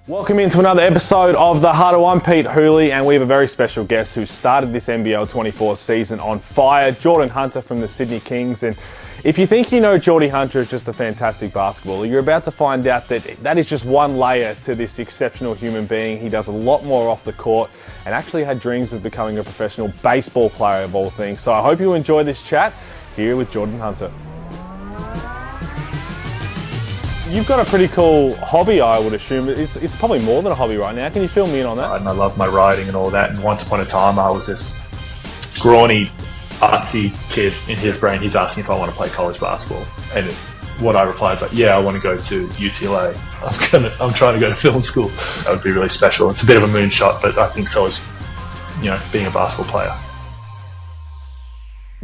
Welcome into another episode of The Huddle. I'm Pete Hooley and we have a very special guest who started this NBL 24 season on fire, Jordan Hunter from the Sydney Kings. And if you think you know Geordie Hunter is just a fantastic basketballer, you're about to find out that that is just one layer to this exceptional human being. He does a lot more off the court and actually had dreams of becoming a professional baseball player of all things. So I hope you enjoy this chat here with Jordan Hunter. You've got a pretty cool hobby, I would assume. It's probably more than a hobby right now. Can you fill me in on that? And I love my writing and all that. And once upon a time, I was this scrawny, artsy kid in his brain. He's asking if I want to play college basketball. And what I replied is like, yeah, I want to go to UCLA. I'm trying to go to film school. That would be really special. It's a bit of a moonshot, but I think so is, being a basketball player.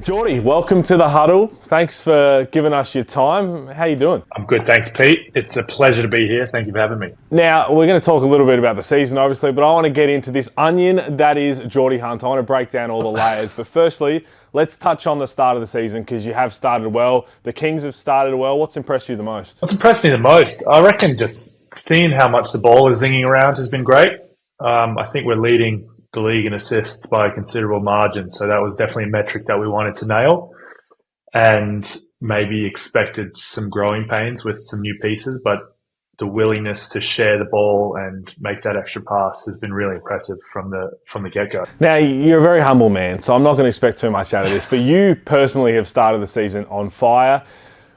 Geordie, welcome to The Huddle. Thanks for giving us your time. How you doing? I'm good, thanks, Pete. It's a pleasure to be here. Thank you for having me. Now, we're going to talk a little bit about the season, obviously, but I want to get into this onion that is Geordie Hunter. I want to break down all the layers. But firstly, let's touch on the start of the season because you have started well. The Kings have started well. What's impressed you the most? What's impressed me the most? I reckon just seeing how much the ball is zinging around has been great. I think we're leading the league in assists by a considerable margin. So that was definitely a metric that we wanted to nail and maybe expected some growing pains with some new pieces, but the willingness to share the ball and make that extra pass has been really impressive from the get-go. Now, you're a very humble man, so I'm not going to expect too much out of this, but you personally have started the season on fire.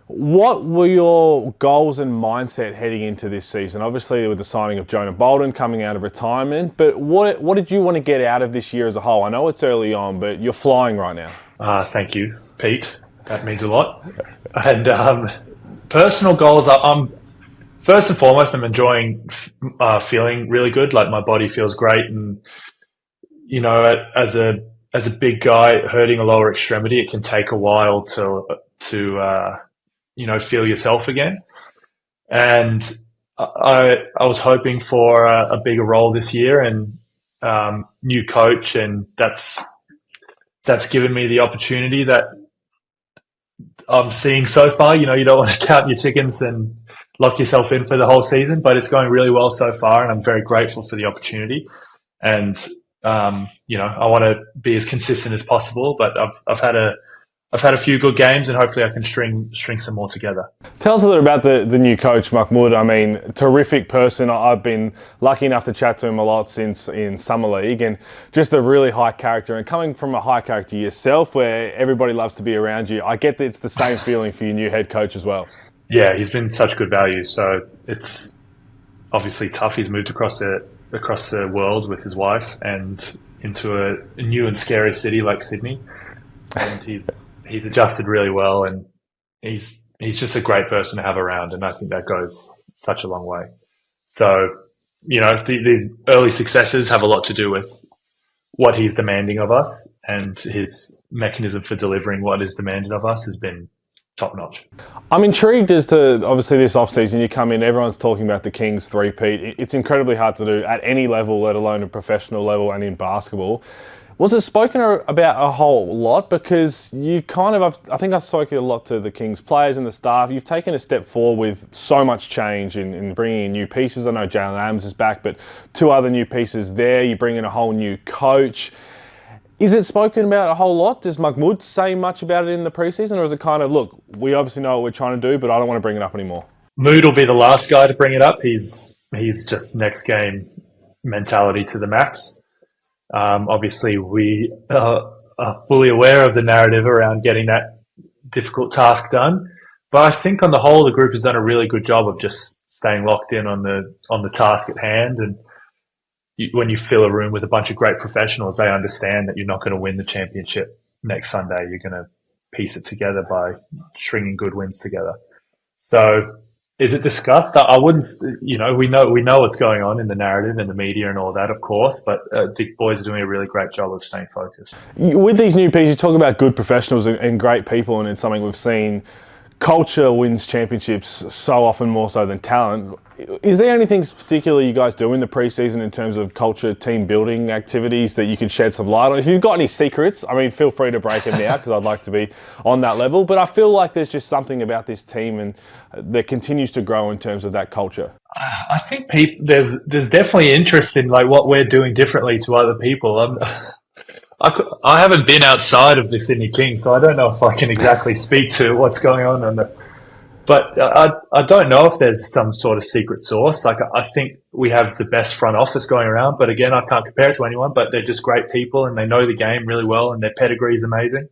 What were your goals and mindset heading into this season? Obviously, with the signing of Jonah Bolden coming out of retirement, but what did you want to get out of this year as a whole? I know it's early on, but you're flying right now. Thank you, Pete. That means a lot. And personal goals, I'm first and foremost, I'm enjoying feeling really good. Like my body feels great, and as a big guy hurting a lower extremity, it can take a while to feel yourself again. And I was hoping for a bigger role this year and new coach, and that's given me the opportunity that I'm seeing so far. You don't want to count your chickens and lock yourself in for the whole season, but it's going really well so far, and I'm very grateful for the opportunity. And I want to be as consistent as possible, but I've had a few good games, and hopefully I can string some more together. Tell us a little about the new coach, Mahmoud. I mean, terrific person. I've been lucky enough to chat to him a lot since in Summer League, and just a really high character. And coming from a high character yourself, where everybody loves to be around you, I get that it's the same feeling for your new head coach as well. Yeah, he's been such good value. So it's obviously tough. He's moved across the world with his wife and into a new and scary city like Sydney, and he's adjusted really well, and he's just a great person to have around, and I think that goes such a long way. So, these early successes have a lot to do with what he's demanding of us, and his mechanism for delivering what is demanded of us has been top-notch. I'm intrigued as to, obviously, this off-season, you come in, everyone's talking about the Kings three-peat. It's incredibly hard to do at any level, let alone a professional level and in basketball. Was it spoken about a whole lot? Because you I think I've spoken a lot to the Kings players and the staff. You've taken a step forward with so much change in bringing in new pieces. I know Jalen Adams is back, but two other new pieces there. You bring in a whole new coach. Is it spoken about a whole lot? Does Mahmoud say much about it in the preseason? Or is it kind of, look, we obviously know what we're trying to do, but I don't want to bring it up anymore? Mood will be the last guy to bring it up. He's just next game mentality to the max. Obviously, we are fully aware of the narrative around getting that difficult task done. But I think on the whole, the group has done a really good job of just staying locked in on the task at hand. And when you fill a room with a bunch of great professionals, they understand that you're not going to win the championship next Sunday. You're going to piece it together by stringing good wins together. So is it discussed? I wouldn't, we know what's going on in the narrative and the media and all that, of course, but the boys are doing a really great job of staying focused. With these new pieces, you talk about good professionals and great people, and it's something we've seen. Culture wins championships so often more so than talent. Is there anything particular you guys do in the preseason in terms of culture, team building activities that you could shed some light on? If you've got any secrets, I mean, feel free to break them now because I'd like to be on that level. But I feel like there's just something about this team and that continues to grow in terms of that culture. I think there's definitely interest in like what we're doing differently to other people. I haven't been outside of the Sydney Kings, so I don't know if I can exactly speak to what's going on but I don't know if there's some sort of secret sauce. Like, I think we have the best front office going around, but again, I can't compare it to anyone, but they're just great people and they know the game really well and their pedigree is amazing.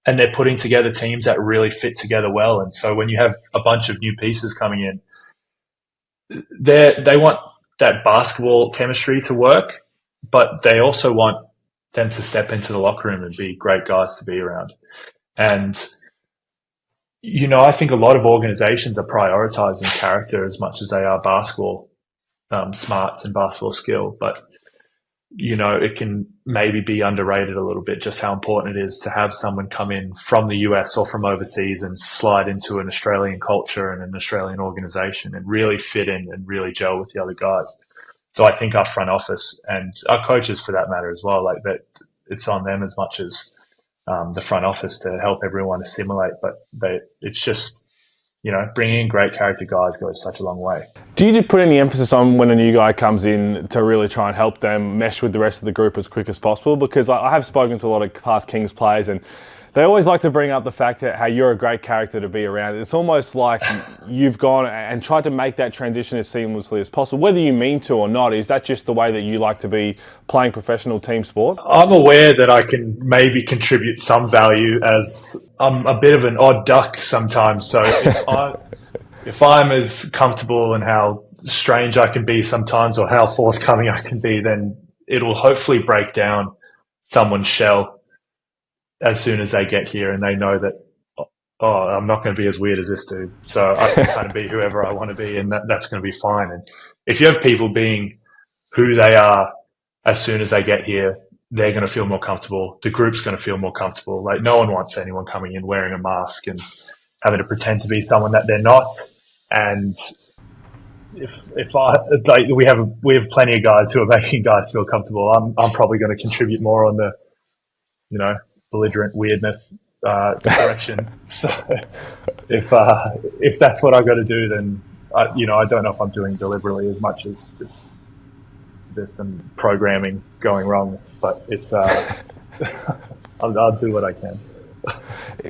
And they're putting together teams that really fit together well. And so when you have a bunch of new pieces coming in, they want that basketball chemistry to work, but they also want them to step into the locker room and be great guys to be around. And I think a lot of organizations are prioritizing character as much as they are basketball smarts and basketball skill. But, it can maybe be underrated a little bit just how important it is to have someone come in from the US or from overseas and slide into an Australian culture and an Australian organization and really fit in and really gel with the other guys. So I think our front office and our coaches, for that matter as well, like that, it's on them as much as the front office to help everyone assimilate. But it's just, bringing in great character guys goes such a long way. Do you put any emphasis on when a new guy comes in to really try and help them mesh with the rest of the group as quick as possible? Because I have spoken to a lot of past Kings players and they always like to bring up the fact that how you're a great character to be around. It's almost like you've gone and tried to make that transition as seamlessly as possible, whether you mean to or not. Is that just the way that you like to be playing professional team sport? I'm aware that I can maybe contribute some value, as I'm a bit of an odd duck sometimes. So if I'm as comfortable in how strange I can be sometimes or how forthcoming I can be, then it'll hopefully break down someone's shell as soon as they get here and they know that, I'm not going to be as weird as this dude. So I can kind of be whoever I want to be, and that's going to be fine. And if you have people being who they are as soon as they get here, they're going to feel more comfortable. The group's going to feel more comfortable. Like, no one wants anyone coming in wearing a mask and having to pretend to be someone that they're not. And if we have plenty of guys who are making guys feel comfortable, I'm probably going to contribute more on the, belligerent weirdness direction. So if that's what I got to do, then I don't know if I'm doing it deliberately as much as just there's some programming going wrong. But it's I'll do what I can.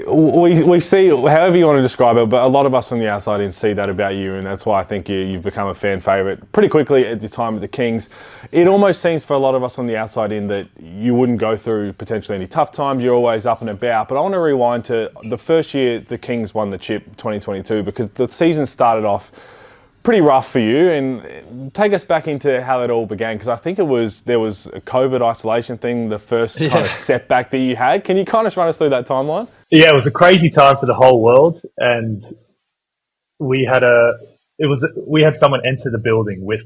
We see, however you want to describe it, but a lot of us on the outside in see that about you, and that's why I think you've become a fan favourite pretty quickly at the time of the Kings. It almost seems for a lot of us on the outside in that you wouldn't go through potentially any tough times, you're always up and about. But I want to rewind to the first year the Kings won the chip, 2022, because the season started off pretty rough for you, and take us back into how it all began, because I think there was a COVID isolation thing, the first kind of setback that you had. Can you kind of run us through that timeline? Yeah, it was a crazy time for the whole world, and we had someone enter the building with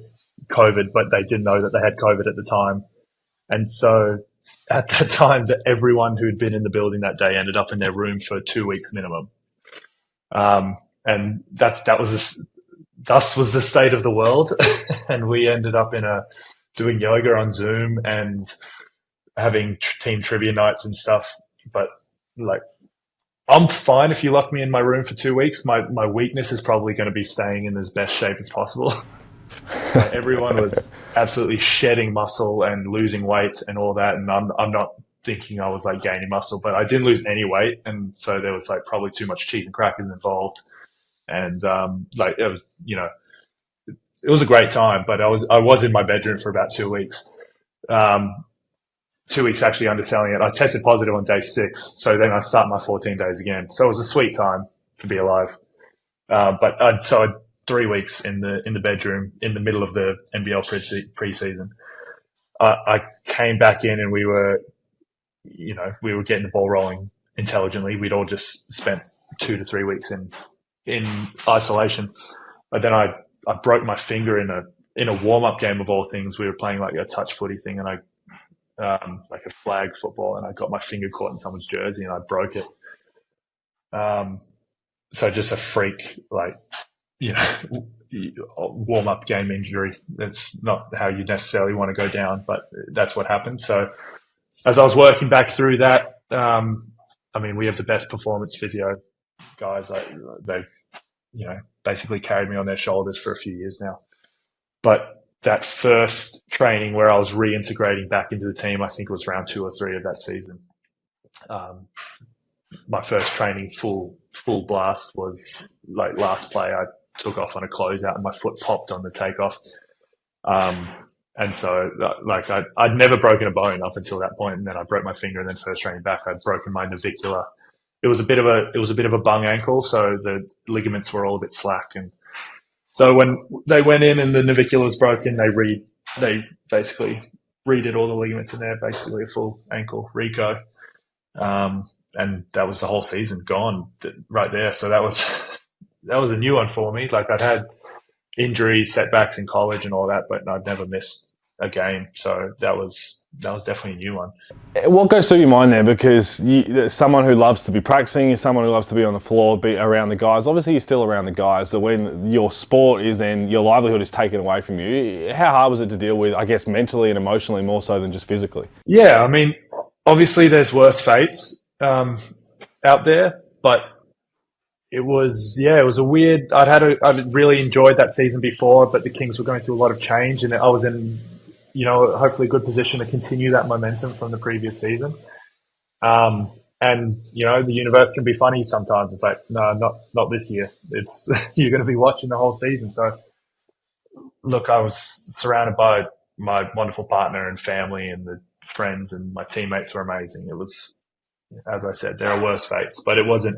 COVID, but they didn't know that they had COVID at the time, and so at that time, that everyone who'd been in the building that day ended up in their room for 2 weeks minimum, and thus was the state of the world. And we ended up doing yoga on Zoom and having team trivia nights and stuff. But like, I'm fine if you lock me in my room for 2 weeks. My weakness is probably going to be staying in as best shape as possible. Everyone was absolutely shedding muscle and losing weight and all that. And I'm not thinking I was like gaining muscle, but I didn't lose any weight. And so there was like probably too much cheese and crackers involved. And it was, it was a great time, but I was in my bedroom for about 2 weeks. 2 weeks actually underselling it. I tested positive on day 6, so then I start my 14 days again. So it was a sweet time to be alive. But I 3 weeks in the bedroom in the middle of the NBL preseason. I came back in and we were getting the ball rolling intelligently. We'd all just spent 2 to 3 weeks in isolation, but then I broke my finger in a warm-up game of all things. We were playing like a touch footy thing, and like a flag football, and I got my finger caught in someone's jersey and I broke it. So just a freak, warm-up game injury. That's not how you necessarily want to go down, but that's what happened. So as I was working back through that, we have the best performance physio guys. They've, basically carried me on their shoulders for a few years now. But that first training where I was reintegrating back into the team, I think it was round 2 or 3 of that season. My first training full blast was like last play. I took off on a closeout and my foot popped on the takeoff. And so I'd never broken a bone up until that point, and then I broke my finger, and then first training back, I'd broken my navicular. It was a bit of a bung ankle, so the ligaments were all a bit slack, and so when they went in and the navicular was broken, they basically redid all the ligaments in there, basically a full ankle reco, and that was the whole season gone right there. So that was a new one for me. Like, I'd had injuries, setbacks in college and all that, but I'd never missed a game. So that was definitely a new one. What goes through your mind there? Because you're someone who loves to be practicing, you're someone who loves to be on the floor, be around the guys. Obviously, you're still around the guys. So when your sport is then, your livelihood is taken away from you, how hard was it to deal with, I guess, mentally and emotionally more so than just physically? Yeah, obviously there's worse fates out there, but it was a weird. I'd really enjoyed that season before, but the Kings were going through a lot of change, and I was in, hopefully a good position to continue that momentum from the previous season. And the universe can be funny sometimes. It's like, no, not this year. It's you're going to be watching the whole season. So, look, I was surrounded by my wonderful partner and family, and the friends, and my teammates were amazing. It was, as I said, there are worse fates, but it wasn't.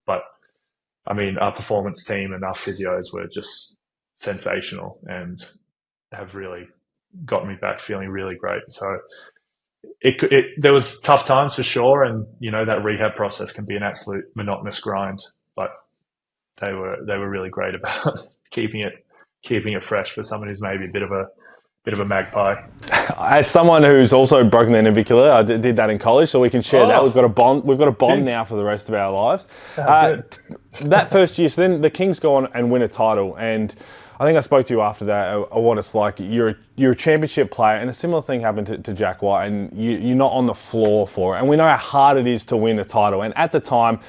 But our performance team and our physios were just sensational and have really got me back feeling really great. So there was tough times for sure, and that rehab process can be an absolute monotonous grind. But they were really great about keeping it fresh for someone who's maybe a bit of a magpie. As someone who's also broken their navicular, I did that in college, so we can share that. We've got a bond now for the rest of our lives. That first year, so then the Kings go on and win a title, and I think I spoke to you after that what it's like. You're a championship player, and a similar thing happened to Jack White, and you're not on the floor for it. And we know how hard it is to win a title. And at the time,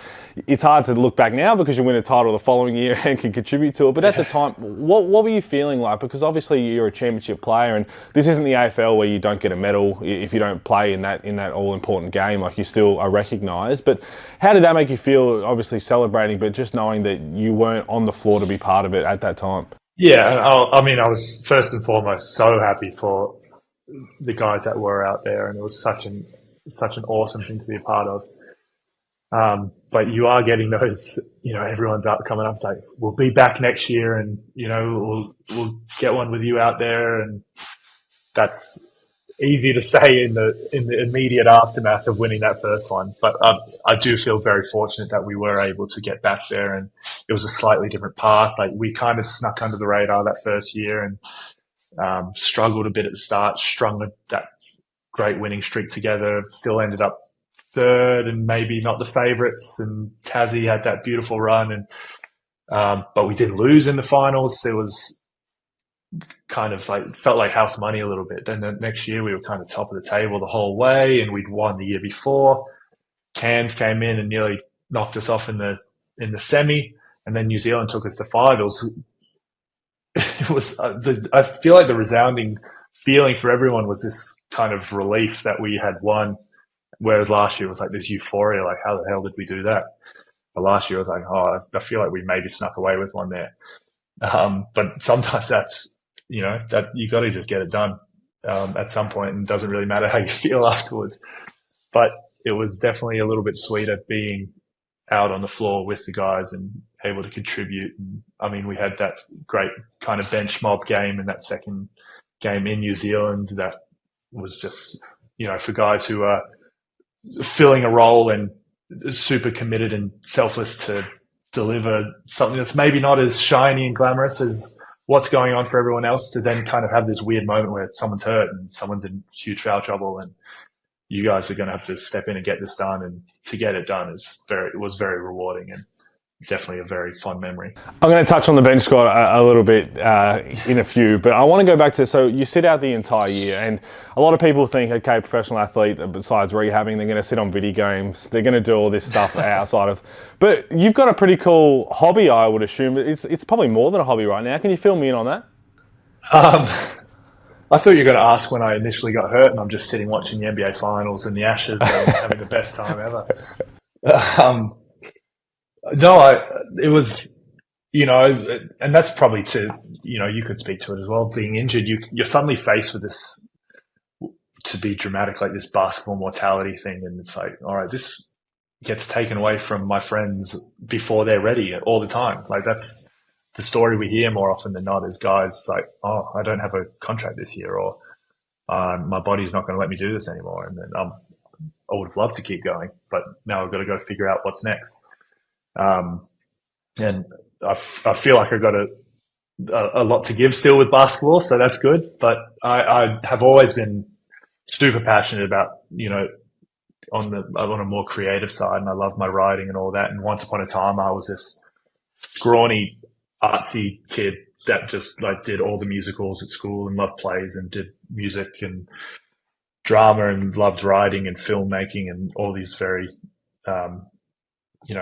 it's hard to look back now because you win a title the following year and can contribute to it. But at the time, what were you feeling like? Because obviously you're a championship player, and this isn't the AFL where you don't get a medal if you don't play in that all-important game. Like, you still are recognised. But how did that make you feel? Obviously celebrating, but just knowing that you weren't on the floor to be part of it at that time. Yeah, I was first and foremost so happy for the guys that were out there, and it was such an awesome thing to be a part of. But you are getting those, everyone's coming up, it's like, we'll be back next year, and we'll get one with you out there, and that's easy to say in the immediate aftermath of winning that first one. But I do feel very fortunate that we were able to get back there, and it was a slightly different path. Like, we kind of snuck under the radar that first year, and struggled a bit at the start, strung that great winning streak together, still ended up third and maybe not the favourites, and Tassie had that beautiful run, and but we didn't lose in the finals. It was kind of felt like house money a little bit. Then the next year we were kind of top of the table the whole way, and we'd won the year before. Cairns came in and nearly knocked us off in the semi, and then New Zealand took us to 5. I feel like the resounding feeling for everyone was this kind of relief that we had won, whereas last year was like this euphoria, like, how the hell did we do that? But last year I was like, I feel like we maybe snuck away with one there. But sometimes that's, that you got to just get it done at some point, and it doesn't really matter how you feel afterwards. But it was definitely a little bit sweeter being out on the floor with the guys and able to contribute. And, we had that great kind of bench mob game in that second game in New Zealand that was just, for guys who are filling a role and super committed and selfless to deliver something that's maybe not as shiny and glamorous as what's going on for everyone else, to then kind of have this weird moment where someone's hurt and someone's in huge foul trouble, and you guys are going to have to step in and get this done. And to get it done it was very rewarding and definitely a very fun memory. I'm going to touch on the bench squad a little bit in a few, but I want to go back to, so you sit out the entire year, and a lot of people think, okay, professional athlete, besides rehabbing, they're going to sit on video games, they're going to do all this stuff outside of, but you've got a pretty cool hobby, I would assume. It's probably more than a hobby right now. Can you fill me in on that? I thought you were going to ask when I initially got hurt and I'm just sitting watching the NBA finals and the Ashes and having the best time ever. No, it was, and that's probably you could speak to it as well. Being injured, you're suddenly faced with this, to be dramatic, like this basketball mortality thing. And it's like, all right, this gets taken away from my friends before they're ready all the time. Like that's the story we hear more often than not is guys like, oh, I don't have a contract this year, or my body's not going to let me do this anymore. And then I would have loved to keep going, but now I've got to go figure out what's next. And I feel like I've got a lot to give still with basketball, so that's good. But I have always been super passionate about, on a more creative side, and I love my writing and all that. And once upon a time, I was this scrawny, artsy kid that just like did all the musicals at school and loved plays and did music and drama and loved writing and filmmaking and all these very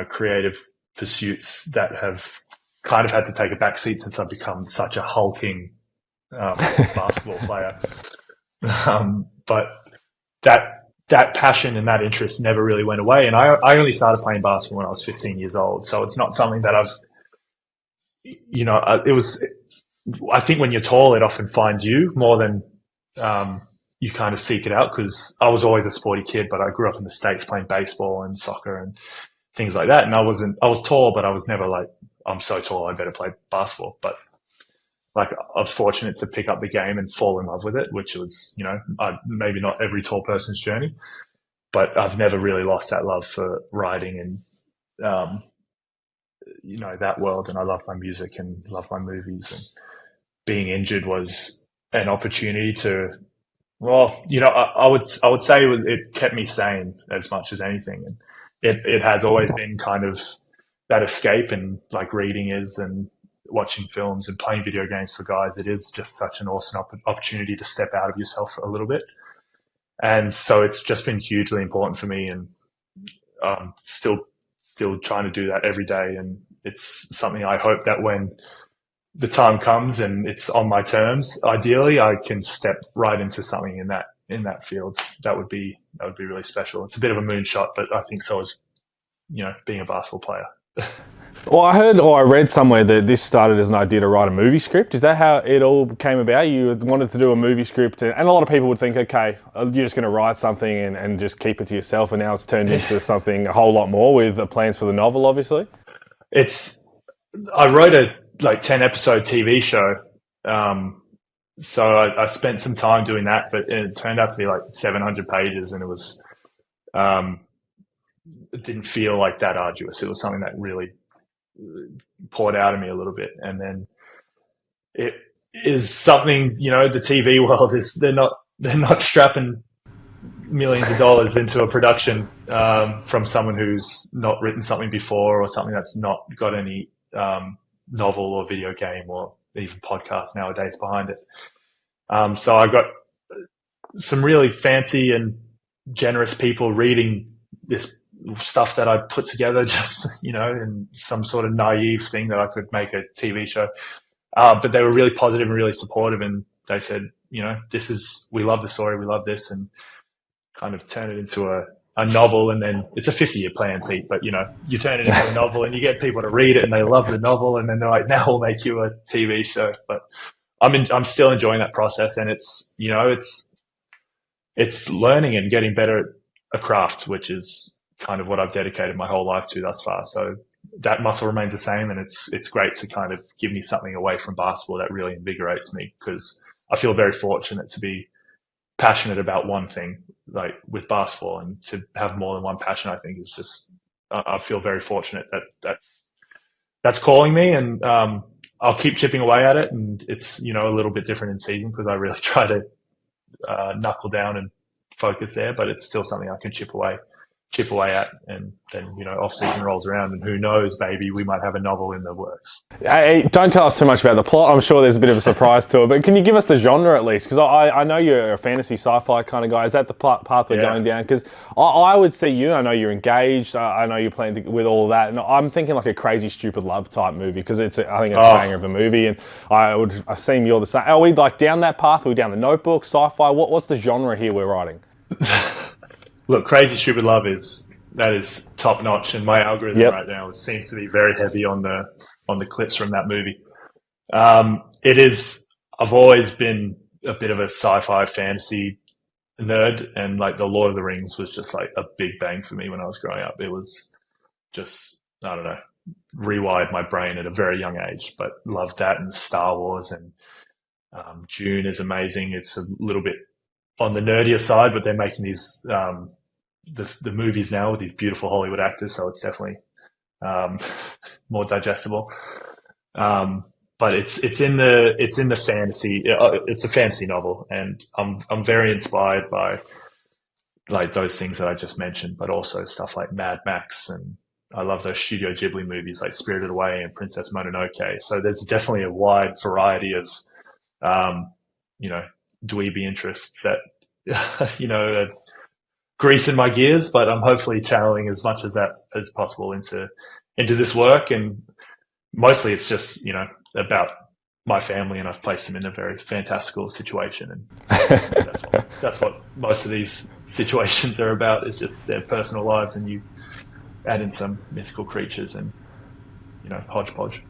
creative pursuits that have kind of had to take a back seat since I've become such a hulking basketball player. But that passion and that interest never really went away. And I only started playing basketball when I was 15 years old. So it's not something that I think when you're tall, it often finds you more than you kind of seek it out, because I was always a sporty kid, but I grew up in the States playing baseball and soccer and things like that. And I was tall, but I was never like, I'm so tall, I better play basketball. But like, I was fortunate to pick up the game and fall in love with it, which was, maybe not every tall person's journey, but I've never really lost that love for writing and, that world. And I love my music and love my movies, and being injured was an opportunity to, I would say it kept me sane as much as anything. And it has always been kind of that escape, and like reading is, and watching films and playing video games for guys. It is just such an awesome opportunity to step out of yourself a little bit. And so it's just been hugely important for me, and still trying to do that every day. And it's something I hope that when the time comes and it's on my terms, ideally I can step right into something in that field. That would be really special. It's a bit of a moonshot, but I think so is, being a basketball player. Well, I heard or I read somewhere that this started as an idea to write a movie script. Is that how it all came about? You wanted to do a movie script, and a lot of people would think, okay, you're just going to write something and just keep it to yourself, and now it's turned into something a whole lot more with the plans for the novel, obviously. I wrote a 10-episode TV show, so I spent some time doing that, but it turned out to be like 700 pages, and it didn't feel like that arduous. It was something that really poured out of me a little bit. And then it is something, the TV world is, they're not strapping millions of dollars into a production from someone who's not written something before, or something that's not got any novel or video game or even podcast nowadays behind it. So I got some really fancy and generous people reading this stuff that I put together, just, in some sort of naive thing that I could make a TV show. But they were really positive and really supportive, and they said, we love the story, we love this, and kind of turn it into a novel. And then it's a 50-year plan, Pete, but you turn it into a novel and you get people to read it and they love the novel, and then they're like, now we'll make you a TV show. But I'm still enjoying that process, and it's learning and getting better at a craft, which is kind of what I've dedicated my whole life to thus far. So that muscle remains the same, and it's great to kind of give me something away from basketball that really invigorates me, because I feel very fortunate to be passionate about one thing, like with basketball, and to have more than one passion, I think is just, I feel very fortunate that's calling me, and I'll keep chipping away at it. And it's, a little bit different in season, because I really try to knuckle down and focus there, but it's still something I can chip away at, and then off season rolls around, and who knows, maybe we might have a novel in the works. Hey, don't tell us too much about the plot. I'm sure there's a bit of a surprise to it, but can you give us the genre at least? Because I know you're a fantasy sci-fi kind of guy. Is that the path we're going down? Because I would see you. I know you're engaged. I know you're playing with all that, and I'm thinking like a crazy stupid love type movie, because I think it's a banger of a movie, and I assume you're the same. Are we like down that path? Are we down the Notebook, sci-fi? What's the genre here we're writing? Look, Crazy Stupid Love is top notch, and my algorithm right now seems to be very heavy on the clips from that movie. It is. I've always been a bit of a sci-fi fantasy nerd, and like the Lord of the Rings was just like a big bang for me when I was growing up. It was just, I don't know, rewired my brain at a very young age, but loved that, and Star Wars, and Dune is amazing. It's a little bit on the nerdier side, but they're making these the movies now with these beautiful Hollywood actors, so it's definitely more digestible. But it's in the fantasy. It's a fantasy novel, and I'm very inspired by like those things that I just mentioned, but also stuff like Mad Max, and I love those Studio Ghibli movies like Spirited Away and Princess Mononoke. So there's definitely a wide variety of dweeby interests that greasing my gears, but I'm hopefully channeling as much of that as possible into this work. And mostly it's just about my family, and I've placed them in a very fantastical situation, and that's what most of these situations are about, is just their personal lives, and you add in some mythical creatures and hodgepodge.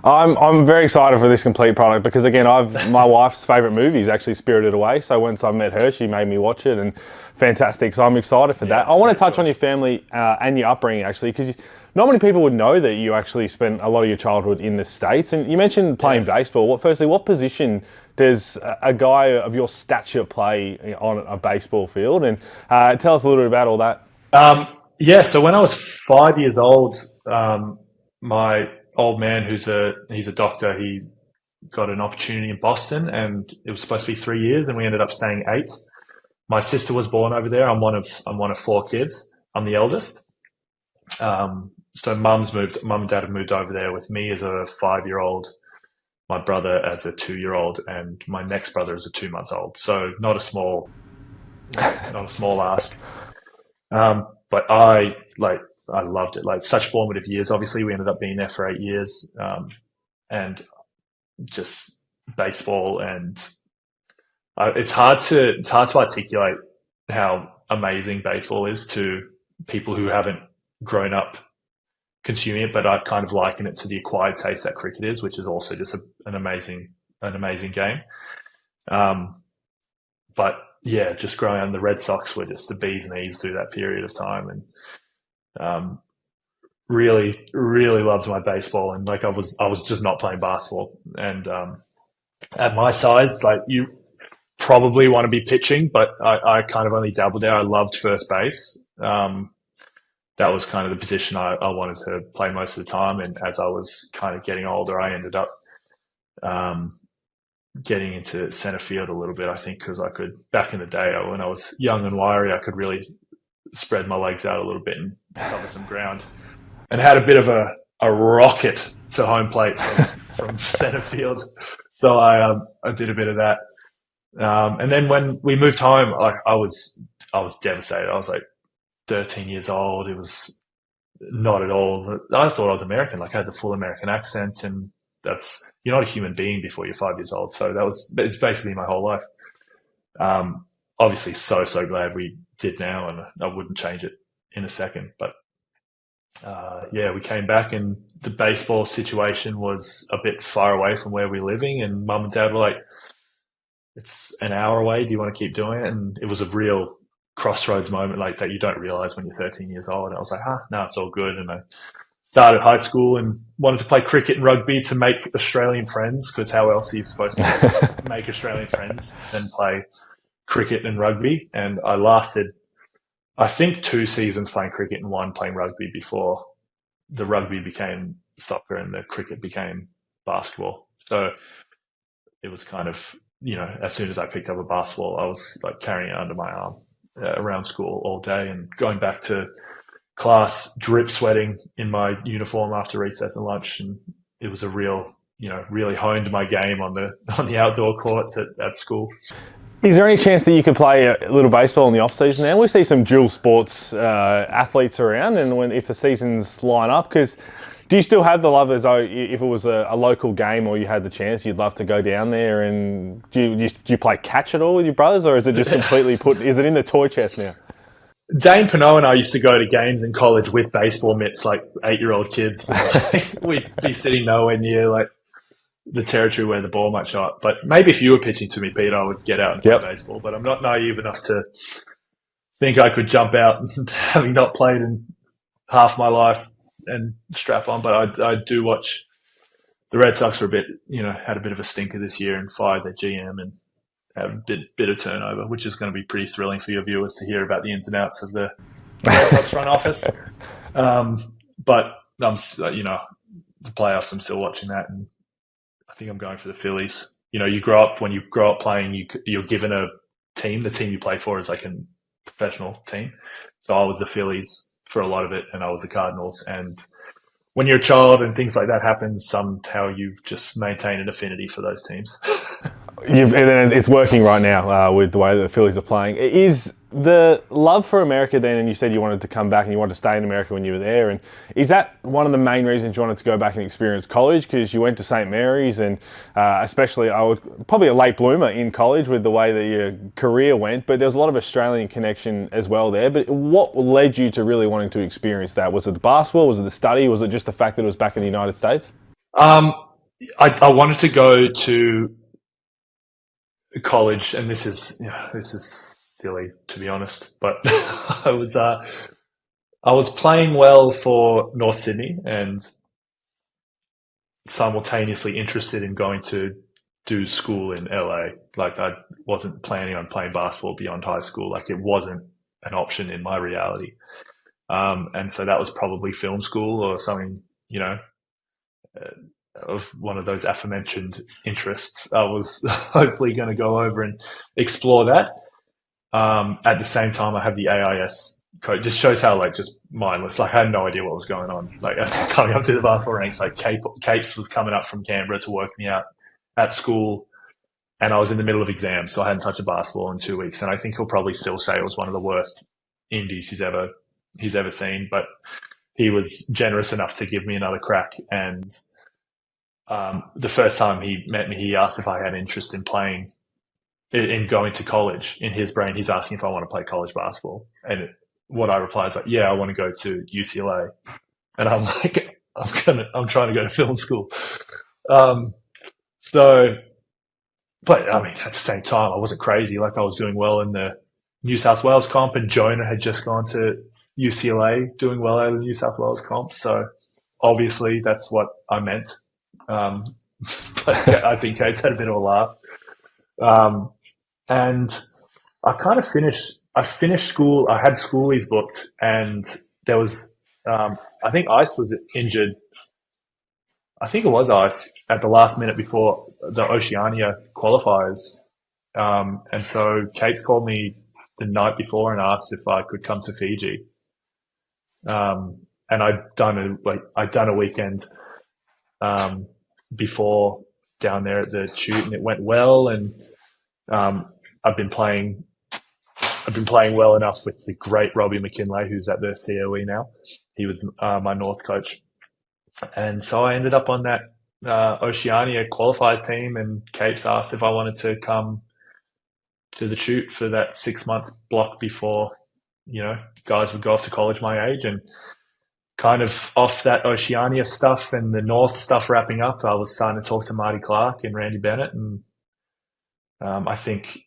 I'm very excited for this complete product, because again, my wife's favourite movie is actually Spirited Away. So once I met her, she made me watch it, and fantastic. So I'm excited for that. I want to touch on your family and your upbringing, actually, because not many people would know that you actually spent a lot of your childhood in the States. And you mentioned playing baseball. Firstly, what position does a guy of your stature play on a baseball field? And tell us a little bit about all that. So when I was 5 years old, my old man, he's a doctor, he got an opportunity in Boston, and it was supposed to be 3 years, and we ended up staying 8. My sister was born over there. I'm one of 4 kids. I'm the eldest. So mum and dad have moved over there with me as a 5-year-old, my brother as a 2-year-old, and my next brother is a 2-month-old. So not a small ask. But I loved it. Like, such formative years. Obviously, we ended up being there for 8 years, and just baseball. And it's hard to articulate how amazing baseball is to people who haven't grown up consuming it. But I kind of liken it to the acquired taste that cricket is, which is also just an amazing game. But yeah, just growing up, the Red Sox were just the bee's knees through that period of time, and really, really loved my baseball. And like I was just not playing basketball. And at my size, like, you probably want to be pitching, but I kind of only dabbled there. I loved first base. That was kind of the position I wanted to play most of the time. And as I was kind of getting older, I ended up getting into center field a little bit, I think, because I could, back in the day, when I was young and wiry, I could really spread my legs out a little bit and cover some ground, and had a bit of a rocket to home plate from center field. So I did a bit of that. And then when we moved home, I was devastated. I was like 13 yeyears old. It was not at all. I thought I was American. Like, I had the full American accent, and you're not a human being before you're 5 years old. So it's basically my whole life. Obviously so glad we did now, and I wouldn't change it in a second. But we came back, and the baseball situation was a bit far away from where we're living, and mum and dad were like, it's an hour away. Do you want to keep doing it? And it was a real crossroads moment like that you don't realize when you're 13 years old. And I was like, no, it's all good. And I started high school and wanted to play cricket and rugby to make Australian friends, because how else are you supposed to make Australian friends than play cricket and rugby? And I lasted, I think, 2 seasons playing cricket and 1 playing rugby before the rugby became soccer and the cricket became basketball. So it was kind of as soon as I picked up a basketball, I was like carrying it under my arm around school all day and going back to class, drip sweating in my uniform after recess and lunch. And it was a real, really honed my game on the outdoor courts at school. Is there any chance that you could play a little baseball in the off season now? We see some dual sports athletes around, and if the seasons line up, because do you still have the love as though if it was a local game or you had the chance, you'd love to go down there? And do you play catch at all with your brothers, or is it just completely is it in the toy chest now? Dane Pinot and I used to go to games in college with baseball mitts, like 8-year-old kids. We'd be sitting nowhere near like the territory where the ball might show up. But maybe if you were pitching to me, Pete, I would get out and play baseball. But I'm not naive enough to think I could jump out, having not played in half my life, and strap on. But I do watch the Red Sox for a bit. Had a bit of a stinker this year and fired their GM and have a bit of turnover, which is going to be pretty thrilling for your viewers to hear about the ins and outs of the Red Sox front office. But I'm, the playoffs, I'm still watching that, and I think I'm going for the Phillies. When you grow up playing, you're given a team. The team you play for is like a professional team. So I was the Phillies for a lot of it, and I was the Cardinals. And when you're a child and things like that happen, somehow you just maintain an affinity for those teams. And it's working right now with the way that the Phillies are playing. Is the love for America then, and you said you wanted to come back and you wanted to stay in America when you were there, and is that one of the main reasons you wanted to go back and experience college? Because you went to St. Mary's, and especially probably a late bloomer in college with the way that your career went, but there was a lot of Australian connection as well there. But what led you to really wanting to experience that? Was it the basketball? Was it the study? Was it just the fact that it was back in the United States? I wanted to go to college, and this is silly to be honest, but I was playing well for North Sydney and simultaneously interested in going to do school in LA. Like I wasn't planning on playing basketball beyond high school. Like it wasn't an option in my reality. And so that was probably film school or something, of one of those aforementioned interests. I was hopefully going to go over and explore that. At the same time, I have the AIS code. Just shows how just mindless. I had no idea what was going on. After coming up to the basketball ranks, Capes was coming up from Canberra to work me out at school, and I was in the middle of exams, so I hadn't touched a basketball in 2 weeks. And I think he'll probably still say it was one of the worst indies he's ever seen. But he was generous enough to give me another crack. And the first time he met me, he asked if I had interest in playing, in going to college. In his brain, he's asking if I want to play college basketball. And what I replied is yeah, I want to go to UCLA. And I'm like, I'm trying to go to film school. But I mean, at the same time, I wasn't crazy. I was doing well in the New South Wales comp, and Jonah had just gone to UCLA doing well out of the New South Wales comp. So obviously that's what I meant. But I think Kate's had a bit of a laugh. And I finished school. I had schoolies booked, and there was, I think Ice was injured. I think it was Ice at the last minute before the Oceania qualifiers. And so Kate's called me the night before and asked if I could come to Fiji. And I'd done a weekend, before down there at the shoot, and it went well. And, I've been playing well enough with the great Robbie McKinlay, who's at the COE now. He was my North coach. And so I ended up on that Oceania qualifiers team, and Capes asked if I wanted to come to the shoot for that 6-month block before, guys would go off to college my age. And kind of off that Oceania stuff and the North stuff wrapping up, I was starting to talk to Marty Clark and Randy Bennett. And I think,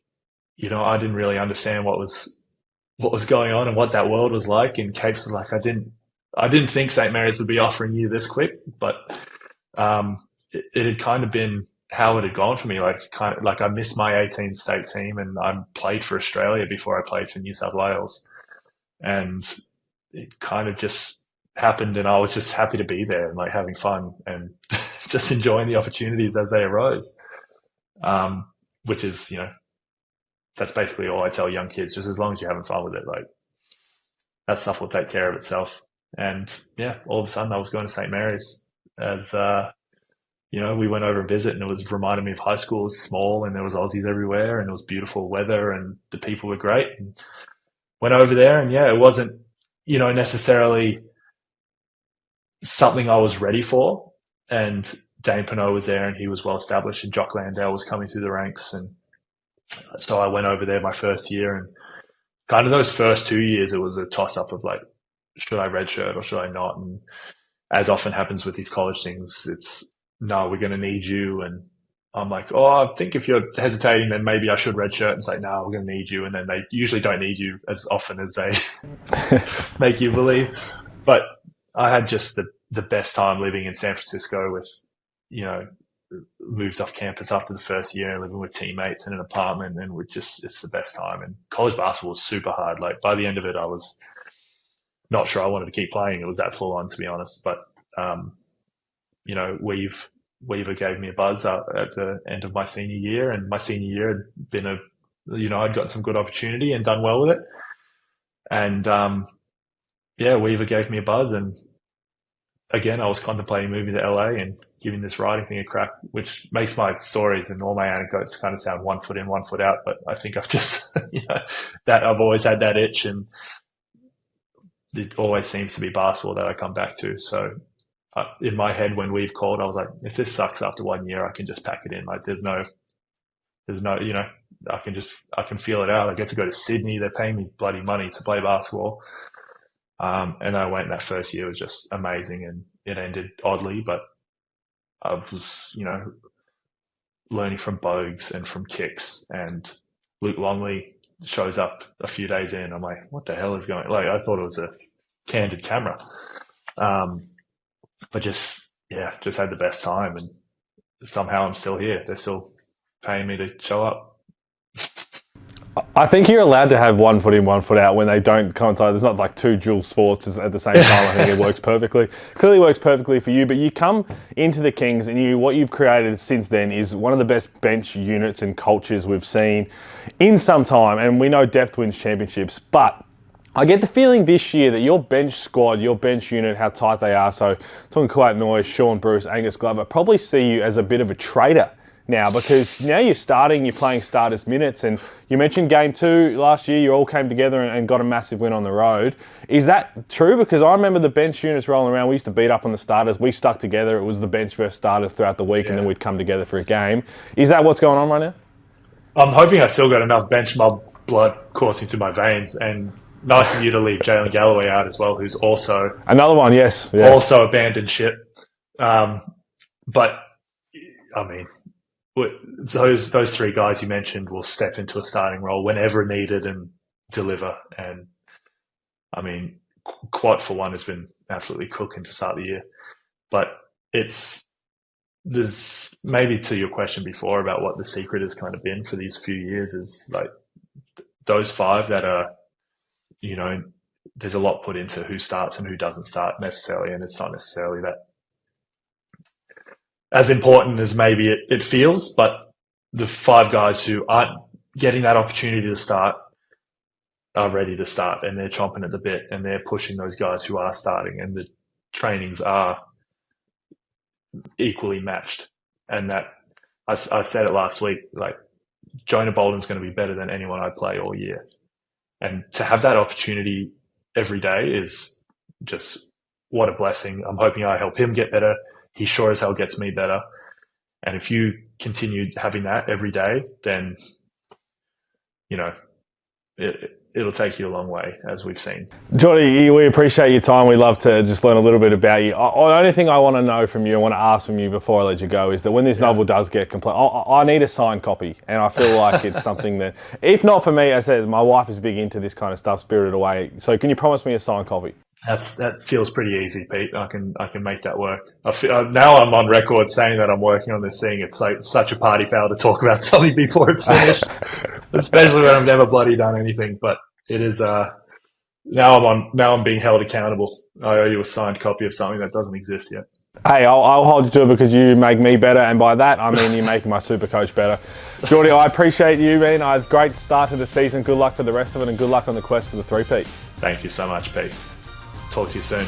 I didn't really understand what was going on and what that world was like. And Capes was like, I didn't think St. Mary's would be offering you this quick, but it had kind of been how it had gone for me. I missed my 18 state team, and I played for Australia before I played for New South Wales. And it kind of just happened, and I was just happy to be there and having fun and just enjoying the opportunities as they arose. which is, that's basically all I tell young kids. Just as long as you're having fun with it, like that stuff will take care of itself. And yeah, all of a sudden I was going to St. Mary's as, we went over and visit, and it was reminded me of high school. It was small, and there was Aussies everywhere, and it was beautiful weather, and the people were great. And went over there, and yeah, it wasn't, necessarily something I was ready for. And Dane Pinot was there, and he was well established, and Jock Landale was coming through the ranks. And so I went over there my first year, and kind of those first 2 years, it was a toss up of like, should I redshirt or should I not? And as often happens with these college things, it's, no, we're going to need you. And I'm like, oh, I think if you're hesitating, then maybe I should redshirt, and say, no, we're going to need you. And then they usually don't need you as often as they make you believe. But I had just the best time living in San Francisco with, moved off campus after the first year, living with teammates in an apartment, and it's the best time. And college basketball was super hard. Like by the end of it, I was not sure I wanted to keep playing. It was that full on, to be honest. But, Weaver gave me a buzz at the end of my senior year, and my senior year had been I'd gotten some good opportunity and done well with it. And, Weaver gave me a buzz, and again, I was contemplating moving to LA and giving this writing thing a crack, which makes my stories and all my anecdotes kind of sound 1 foot in, 1 foot out. But I think I've just, that I've always had that itch, and it always seems to be basketball that I come back to. So in my head, when we've called, I was like, if this sucks after 1 year, I can just pack it in. Like there's no, I can feel it out. I get to go to Sydney. They're paying me bloody money to play basketball. And I went, and that first year was just amazing, and it ended oddly, but I was, learning from Bogues and from Kicks, and Luke Longley shows up a few days in. I'm like, what the hell is going on? Like, I thought it was a candid camera. But just had the best time, and somehow I'm still here. They're still paying me to show up. I think you're allowed to have 1 foot in, 1 foot out when they don't coincide. There's not like two dual sports at the same time. I think it works perfectly. Clearly works perfectly for you, but you come into the Kings, and what you've created since then is one of the best bench units and cultures we've seen in some time. And we know depth wins championships, but I get the feeling this year that your bench squad, your bench unit, how tight they are. So talking Kuwait Noyes, Sean Bruce, Angus Glover, probably see you as a bit of a traitor now, because now you're starting, you're playing starters minutes, and you mentioned game 2 last year, you all came together and got a massive win on the road. Is that true? Because I remember the bench units rolling around, we used to beat up on the starters, we stuck together, it was the bench versus starters throughout the week, and then we'd come together for a game. Is that what's going on right now? I'm hoping I still got enough bench mob blood coursing through my veins, and nice of you to leave Jalen Galloway out as well, who's also... Another one, yes. Also abandoned ship. But, I mean... Those 3 guys you mentioned will step into a starting role whenever needed and deliver. And I mean, Quad for one has been absolutely cooking to start the year. But there's maybe to your question before about what the secret has kind of been for these few years is like those 5 that are, there's a lot put into who starts and who doesn't start necessarily, and it's not necessarily that as important as maybe it feels, but the 5 guys who aren't getting that opportunity to start are ready to start, and they're chomping at the bit, and they're pushing those guys who are starting, and the trainings are equally matched. And that I said it last week, like Jonah Bolden's going to be better than anyone I play all year. And to have that opportunity every day is just what a blessing. I'm hoping I help him get better. He sure as hell gets me better. And if you continue having that every day, then, it'll take you a long way, as we've seen. Jordy, we appreciate your time. We love to just learn a little bit about you. The only thing I want to know from you, I want to ask from you before I let you go, is that when this novel does get complete, I need a signed copy. And I feel like it's something that, if not for me, as I said, my wife is big into this kind of stuff, Spirited Away. So can you promise me a signed copy? That feels pretty easy, Pete. I can make that work. Now I'm on record saying that I'm working on this thing. It's like such a party foul to talk about something before it's finished, especially when I've never bloody done anything. But it is. Now I'm being held accountable. I owe you a signed copy of something that doesn't exist yet. Hey, I'll hold you to it because you make me better, and by that I mean you make my super coach better. Geordie, I appreciate you, man. Great start to the season. Good luck for the rest of it, and good luck on the quest for the three-peat. Thank you so much, Pete. Talk to you soon.